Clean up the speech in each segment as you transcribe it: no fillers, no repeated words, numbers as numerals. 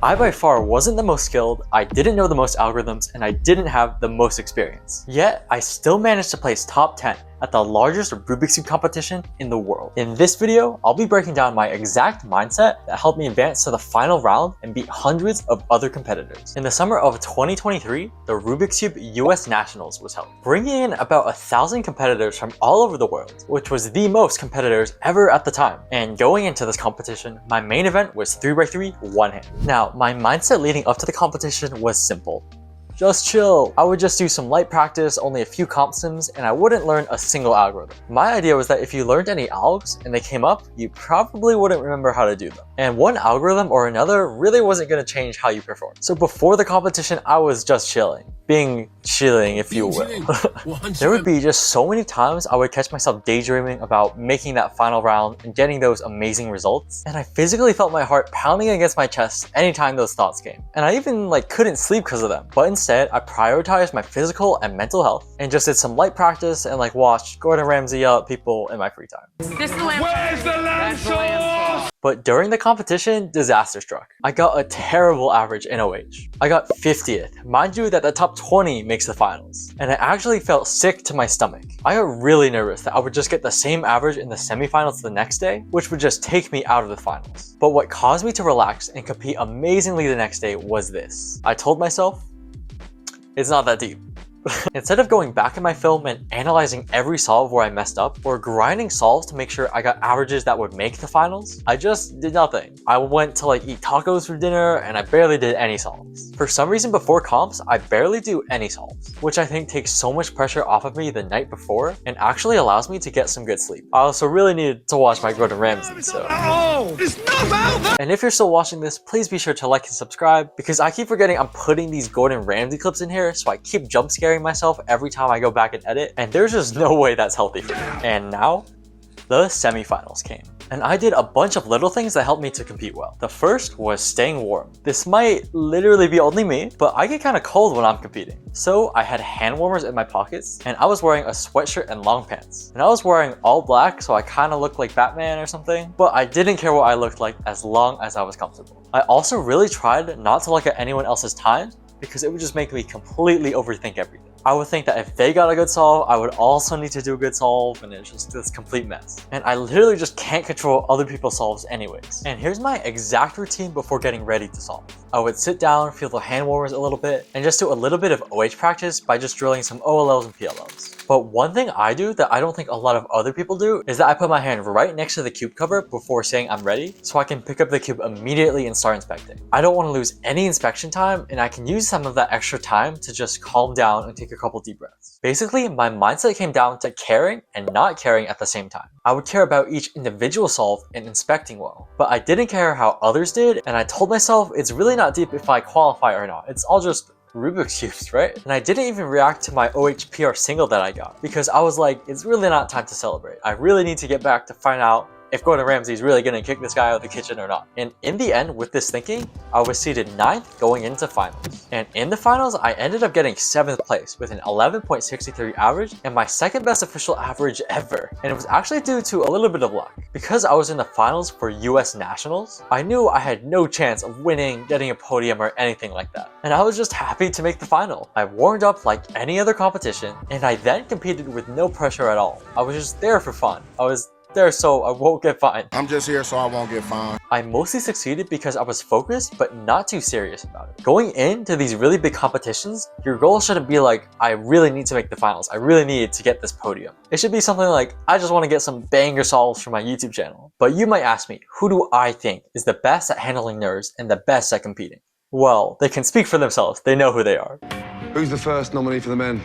I by far wasn't the most skilled, I didn't know the most algorithms, and I didn't have the most experience. Yet, I still managed to place top 10 at the largest Rubik's Cube competition in the world. In this video, I'll be breaking down my exact mindset that helped me advance to the final round and beat hundreds of other competitors. In the summer of 2023, the Rubik's Cube US Nationals was held, bringing in about 1,000 competitors from all over the world, which was the most competitors ever at the time. And going into this competition, my main event was 3x3 one hand. Now, my mindset leading up to the competition was simple. Just chill. I would just do some light practice, only a few comp sims, and I wouldn't learn a single algorithm. My idea was that if you learned any algs and they came up, you probably wouldn't remember how to do them. And one algorithm or another really wasn't going to change how you perform. So before the competition, I was just chilling. Chilling, if you will. There would be just so many times I would catch myself daydreaming about making that final round and getting those amazing results. And I physically felt my heart pounding against my chest anytime those thoughts came. And I even couldn't sleep because of them. But instead, I prioritized my physical and mental health and just did some light practice and watched Gordon Ramsay yell at people in my free time. This is the lamb. Where's the lamb sauce? But during the competition, disaster struck. I got a terrible average in OH. I got 50th. Mind you that the top 20 makes the finals. And I actually felt sick to my stomach. I got really nervous that I would just get the same average in the semifinals the next day, which would just take me out of the finals. But what caused me to relax and compete amazingly the next day was this. I told myself, it's not that deep. Instead of going back in my film and analyzing every solve where I messed up, or grinding solves to make sure I got averages that would make the finals, I just did nothing. I went to eat tacos for dinner and I barely did any solves. For some reason before comps, I barely do any solves, which I think takes so much pressure off of me the night before and actually allows me to get some good sleep. I also really needed to watch my Gordon Ramsay, so. Oh, it's not about that. And if you're still watching this, please be sure to like and subscribe because I keep forgetting I'm putting these Gordon Ramsay clips in here, so I keep jump scaring myself every time I go back and edit, and there's just no way that's healthy for me. And now, the semifinals came. And I did a bunch of little things that helped me to compete well. The first was staying warm. This might literally be only me, but I get kind of cold when I'm competing. So I had hand warmers in my pockets, and I was wearing a sweatshirt and long pants. And I was wearing all black, so I kind of looked like Batman or something, but I didn't care what I looked like as long as I was comfortable. I also really tried not to look at anyone else's times because it would just make me completely overthink everything. I would think that if they got a good solve, I would also need to do a good solve, and it's just this complete mess. And I literally just can't control other people's solves anyways. And here's my exact routine before getting ready to solve. I would sit down, feel the hand warmers a little bit, and just do a little bit of OH practice by just drilling some OLLs and PLLs. But one thing I do that I don't think a lot of other people do is that I put my hand right next to the cube cover before saying I'm ready, so I can pick up the cube immediately and start inspecting. I don't want to lose any inspection time, and I can use some of that extra time to just calm down and take a couple deep breaths. Basically, my mindset came down to caring and not caring at the same time. I would care about each individual solve and inspecting well, but I didn't care how others did, and I told myself it's really not deep if I qualify or not. It's all just Rubik's Cubes, right? And I didn't even react to my OHPR single that I got because I was like, it's really not time to celebrate. I really need to get back to find out if Gordon Ramsay is really going to kick this guy out of the kitchen or not. And in the end, with this thinking, I was seeded 9th going into finals. And in the finals, I ended up getting 7th place with an 11.63 average and my second best official average ever. And it was actually due to a little bit of luck. Because I was in the finals for US Nationals, I knew I had no chance of winning, getting a podium or anything like that. And I was just happy to make the final. I warmed up like any other competition, and I then competed with no pressure at all. I was just there for fun. I was there so I won't get fined. I'm just here so I won't get fined. I mostly succeeded because I was focused but not too serious about it. Going into these really big competitions, your goal shouldn't be like, I really need to make the finals. I really need to get this podium. It should be something like, I just want to get some banger solves for my YouTube channel. But you might ask me, who do I think is the best at handling nerves and the best at competing? Well, they can speak for themselves. They know who they are. Who's the first nominee for the men?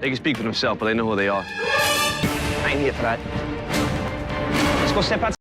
They can speak for themselves, but they know who they are. I ain't here for that. Let's go step outside.